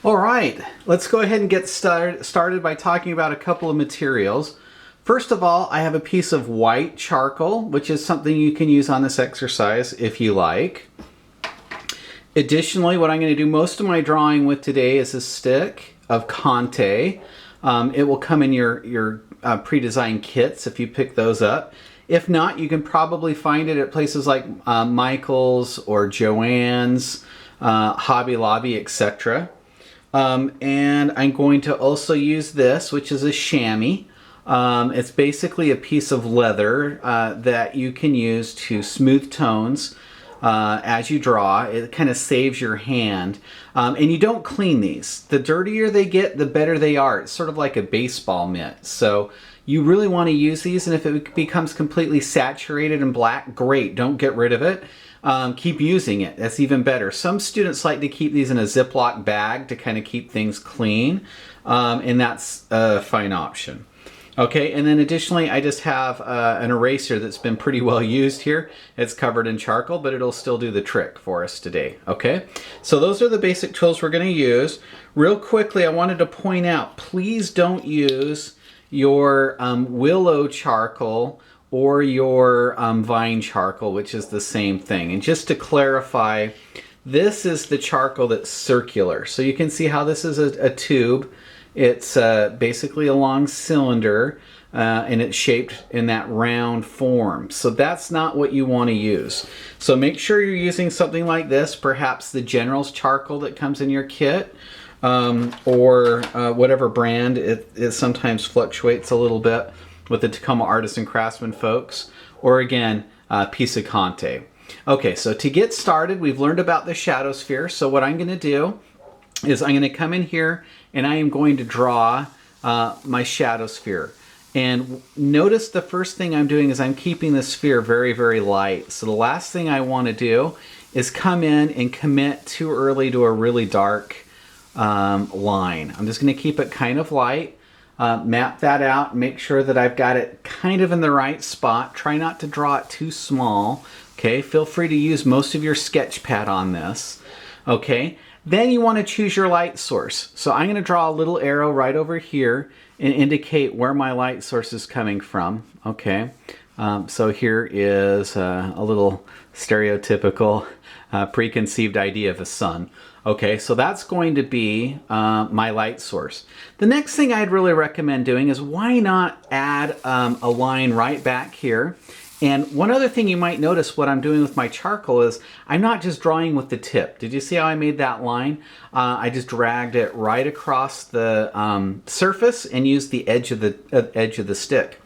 All right, let's go ahead and get started by talking about a couple of materials. First of all, I have a piece of white charcoal, which is something you can use on this exercise if you like. Additionally, what I'm going to do most of my drawing with today is a stick of Conte. It will come in your pre-designed kits if you pick those up. If not, you can probably find it at places like Michael's or Joann's, Hobby Lobby, etc. And I'm going to also use this, which is a chamois. It's basically a piece of leather that you can use to smooth tones as you draw. It kind of saves your hand. And you don't clean these. The dirtier they get, the better they are. It's sort of like a baseball mitt. So you really want to use these, and if it becomes completely saturated and black, great, don't get rid of it. Keep using it, that's even better. Some students like to keep these in a Ziploc bag to kind of keep things clean, and that's a fine option. Okay, and then additionally, I just have an eraser that's been pretty well used here. It's covered in charcoal, but it'll still do the trick for us today, okay? So those are the basic tools we're gonna use. Real quickly, I wanted to point out, please don't use your willow charcoal or your vine charcoal, which is the same thing. And just to clarify, this is the charcoal that's circular. So you can see how this is a tube. It's basically a long cylinder and it's shaped in that round form. So that's not what you want to use. So make sure you're using something like this, perhaps the General's charcoal that comes in your kit. Or whatever brand. It sometimes fluctuates a little bit with the Tacoma Artists and Craftsmen folks, or again, a piece of Conte. Okay, so to get started, we've learned about the shadow sphere. So what I'm going to do is I'm going to come in here and I am going to draw my shadow sphere. And notice the first thing I'm doing is I'm keeping the sphere very, very light. So the last thing I want to do is come in and commit too early to a really dark line. I'm just going to keep it kind of light, map that out, make sure that I've got it kind of in the right spot. Try not to draw it too small. Okay, feel free to use most of your sketch pad on this. Okay, then you want to choose your light source. So I'm going to draw a little arrow right over here and indicate where my light source is coming from. Okay, so here is a little stereotypical preconceived idea of a sun. Okay, so that's going to be my light source. The next thing I'd really recommend doing is why not add a line right back here. And one other thing you might notice what I'm doing with my charcoal is I'm not just drawing with the tip. Did you see how I made that line? I just dragged it right across the surface and used the edge of the stick.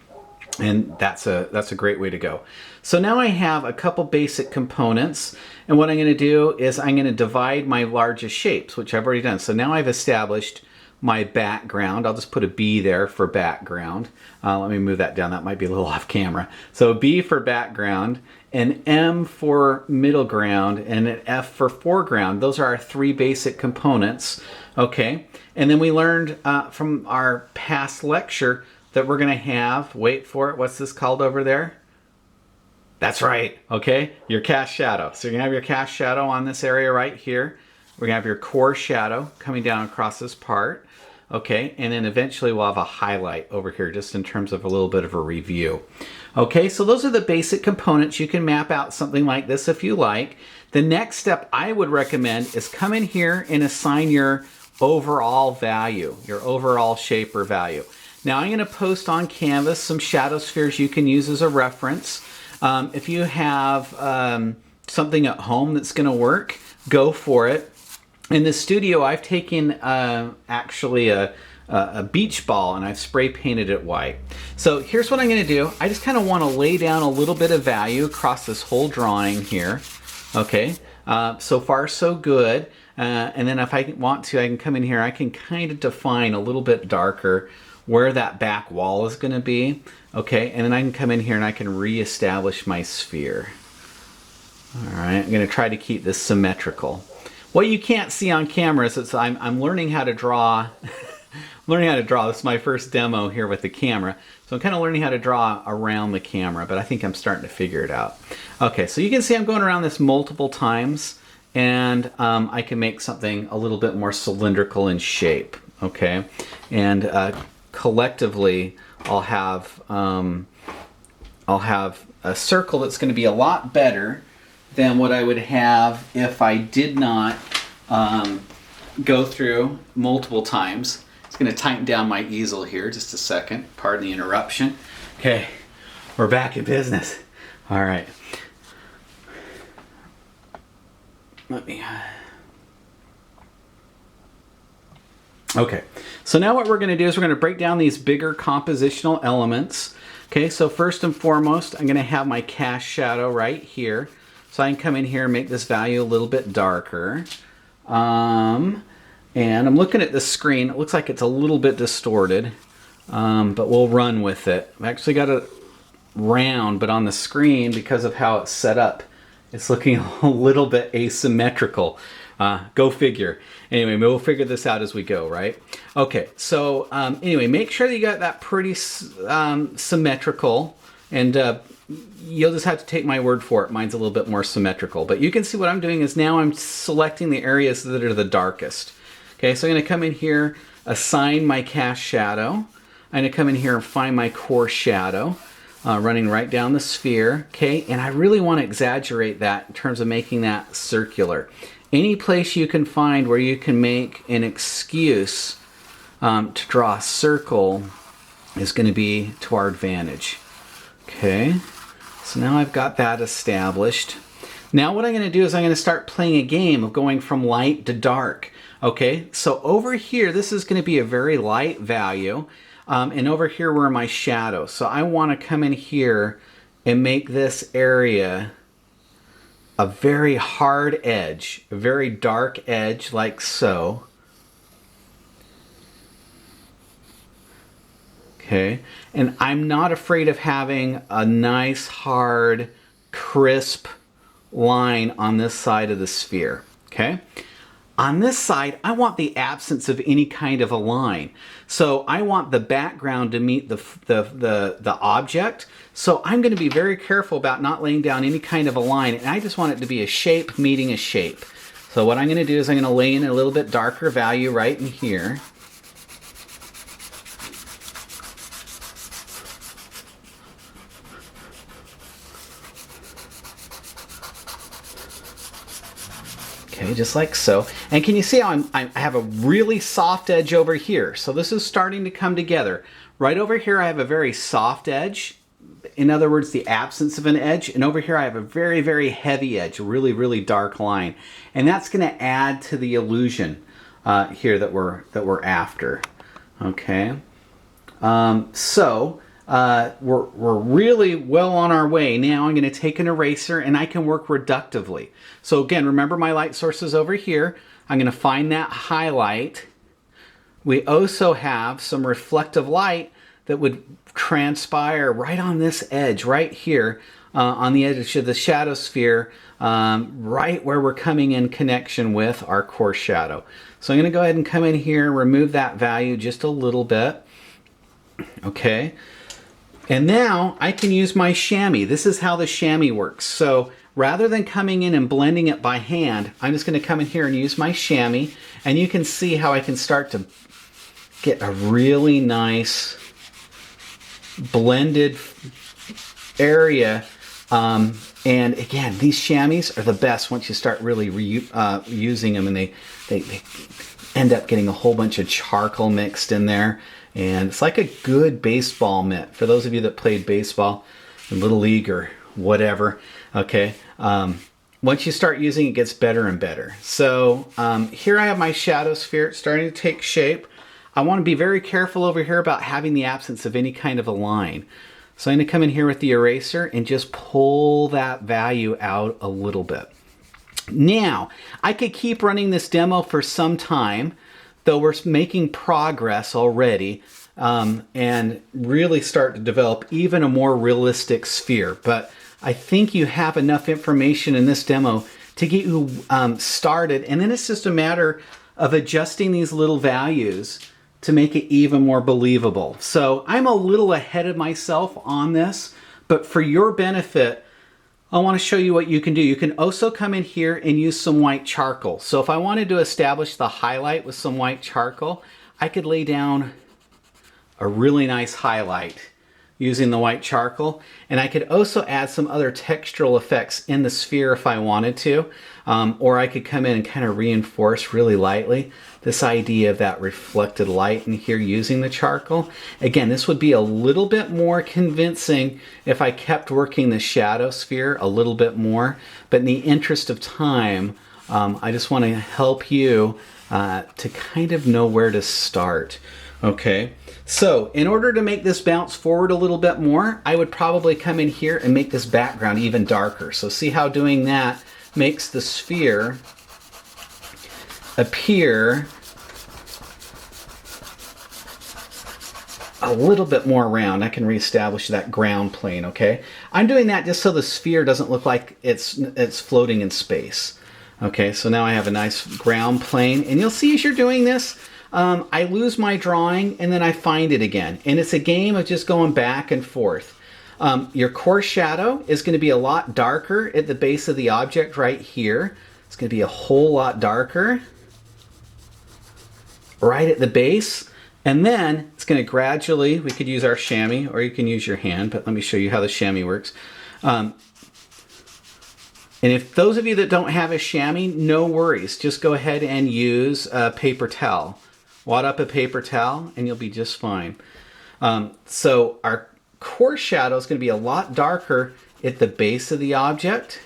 And that's a great way to go. So now I have a couple basic components, and what I'm going to do is I'm going to divide my largest shapes, which I've already done. So now I've established my background. I'll just put a B there for background. Let me move that down. That might be a little off camera. So B for background, an M for middle ground, and an F for foreground. Those are our three basic components. Okay, and then we learned from our past lecture that we're going to have, wait for it, what's this called over there? That's right, okay, your cast shadow. So you're going to have your cast shadow on this area right here. We're going to have your core shadow coming down across this part. Okay, and then eventually we'll have a highlight over here just in terms of a little bit of a review. Okay, so those are the basic components. You can map out something like this if you like. The next step I would recommend is come in here and assign your overall value, your overall shape or value. Now I'm going to post on Canvas some shadow spheres you can use as a reference. If you have something at home that's going to work, go for it. In the studio, I've taken actually a beach ball and I've spray painted it white. So here's what I'm going to do. I just kind of want to lay down a little bit of value across this whole drawing here. Okay, so far so good. And then if I want to, I can come in here. I can kind of define a little bit darker where that back wall is going to be. Okay, and then I can come in here and I can reestablish my sphere. All right, I'm going to try to keep this symmetrical. What you can't see on camera is I'm learning how to draw. Learning how to draw. This is my first demo here with the camera. So I'm kind of learning how to draw around the camera, but I think I'm starting to figure it out. Okay, so you can see I'm going around this multiple times and I can make something a little bit more cylindrical in shape. Okay, and collectively I'll have a circle that's going to be a lot better than what I would have if I did not go through multiple times. It's going to tighten down my easel here just a second. Pardon the interruption. Okay, we're back in business. All right. Let me... Okay, so now what we're going to do is we're going to break down these bigger compositional elements. Okay, so first and foremost, I'm going to have my cast shadow right here. So I can come in here and make this value a little bit darker. And I'm looking at the screen. It looks like it's a little bit distorted, but we'll run with it. I've actually got it round, but on the screen, because of how it's set up, it's looking a little bit asymmetrical. Go figure. Anyway, we'll figure this out as we go, right? Okay, so anyway, make sure that you got that pretty symmetrical, and you'll just have to take my word for it. Mine's a little bit more symmetrical, but you can see what I'm doing is now I'm selecting the areas that are the darkest. Okay, so I'm going to come in here, assign my cast shadow. I'm going to come in here and find my core shadow, running right down the sphere. Okay, and I really want to exaggerate that in terms of making that circular. Any place you can find where you can make an excuse to draw a circle is going to be to our advantage. Okay, so now I've got that established. Now what I'm going to do is I'm going to start playing a game of going from light to dark. Okay, so over here, this is going to be a very light value. And over here were my shadows. So I want to come in here and make this area a very hard edge, a very dark edge like so. Okay, and I'm not afraid of having a nice, hard, crisp line on this side of the sphere. Okay. On this side, I want the absence of any kind of a line. So I want the background to meet the object. So I'm going to be very careful about not laying down any kind of a line. And I just want it to be a shape meeting a shape. So what I'm going to do is I'm going to lay in a little bit darker value right in here. Okay, just like so. And can you see how I have a really soft edge over here? So this is starting to come together. Right over here I have a very soft edge. In other words, the absence of an edge. And over here I have a very, very heavy edge, a really, really dark line. And that's going to add to the illusion here that we're after. Okay. We're really well on our way. Now I'm going to take an eraser and I can work reductively. So again, remember my light source is over here. I'm going to find that highlight. We also have some reflective light that would transpire right on this edge, right here on the edge of the shadow sphere, right where we're coming in connection with our core shadow. So I'm going to go ahead and come in here and remove that value just a little bit. Okay. And now I can use my chamois. This is how the chamois works. So rather than coming in and blending it by hand, I'm just going to come in here and use my chamois. And you can see how I can start to get a really nice blended area. And again, these chamois are the best once you start really using them, and they end up getting a whole bunch of charcoal mixed in there. And it's like a good baseball mitt. For those of you that played baseball in Little League or whatever, okay, once you start using it, it gets better and better. So here I have my shadow sphere. It's starting to take shape. I want to be very careful over here about having the absence of any kind of a line. So I'm going to come in here with the eraser and just pull that value out a little bit. Now, I could keep running this demo for some time, though we're making progress already, and really start to develop even a more realistic sphere. But I think you have enough information in this demo to get you started, and then it's just a matter of adjusting these little values to make it even more believable. So I'm a little ahead of myself on this, but for your benefit, I want to show you what you can do. You can also come in here and use some white charcoal. So if I wanted to establish the highlight with some white charcoal, I could lay down a really nice highlight using the white charcoal. And I could also add some other textural effects in the sphere if I wanted to. Or I could come in and kind of reinforce really lightly this idea of that reflected light in here using the charcoal. Again, this would be a little bit more convincing if I kept working the shadow sphere a little bit more. But in the interest of time, I just want to help you to kind of know where to start. Okay, so in order to make this bounce forward a little bit more, I would probably come in here and make this background even darker. So see how doing that makes the sphere appear a little bit more round. I can reestablish that ground plane, okay? I'm doing that just so the sphere doesn't look like it's floating in space. Okay, so now I have a nice ground plane, and you'll see as you're doing this, I lose my drawing and then I find it again. And it's a game of just going back and forth. Your core shadow is going to be a lot darker at the base of the object right here. It's going to be a whole lot darker right at the base. And then it's going to gradually, we could use our chamois or you can use your hand, but let me show you how the chamois works. And if those of you that don't have a chamois, no worries. Just go ahead and use a paper towel. Wad up a paper towel and you'll be just fine. So our core shadow is going to be a lot darker at the base of the object.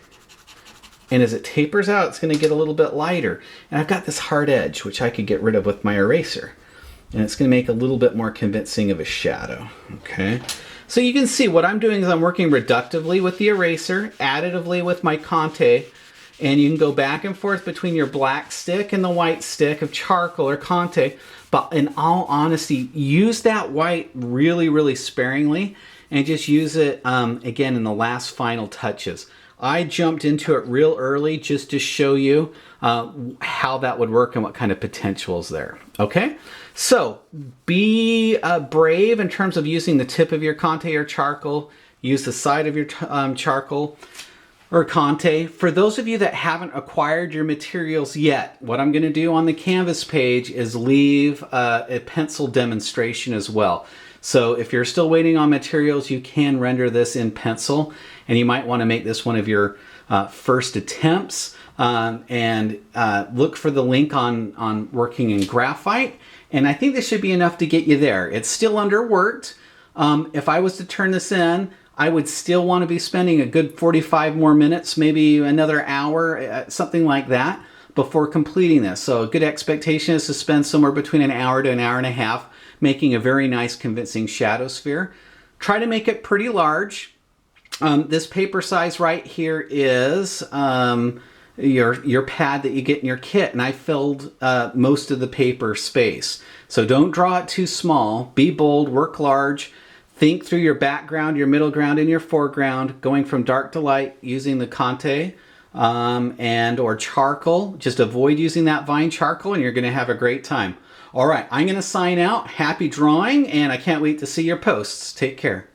And as it tapers out, it's going to get a little bit lighter. And I've got this hard edge, which I could get rid of with my eraser. And it's going to make a little bit more convincing of a shadow. Okay. So you can see what I'm doing is I'm working reductively with the eraser, additively with my Conte, and you can go back and forth between your black stick and the white stick of charcoal or Conte. But in all honesty, use that white really, really sparingly and just use it again in the last final touches. I jumped into it real early just to show you how that would work and what kind of potential is there. Okay, so be brave in terms of using the tip of your Conte or charcoal. Use the side of your charcoal or Conte. For those of you that haven't acquired your materials yet, what I'm going to do on the Canvas page is leave a pencil demonstration as well. So if you're still waiting on materials, you can render this in pencil, and you might want to make this one of your first attempts. And look for the link on working in graphite. And I think this should be enough to get you there. It's still underworked. If I was to turn this in, I would still want to be spending a good 45 more minutes, maybe another hour, something like that, before completing this. So a good expectation is to spend somewhere between an hour to an hour and a half making a very nice convincing shadow sphere. Try to make it pretty large. This paper size right here is your pad that you get in your kit, and I filled most of the paper space. So don't draw it too small. Be bold, work large. Think through your background, your middle ground, and your foreground, going from dark to light using the Conte and or charcoal. Just avoid using that vine charcoal and you're going to have a great time. All right, I'm going to sign out. Happy drawing, and I can't wait to see your posts. Take care.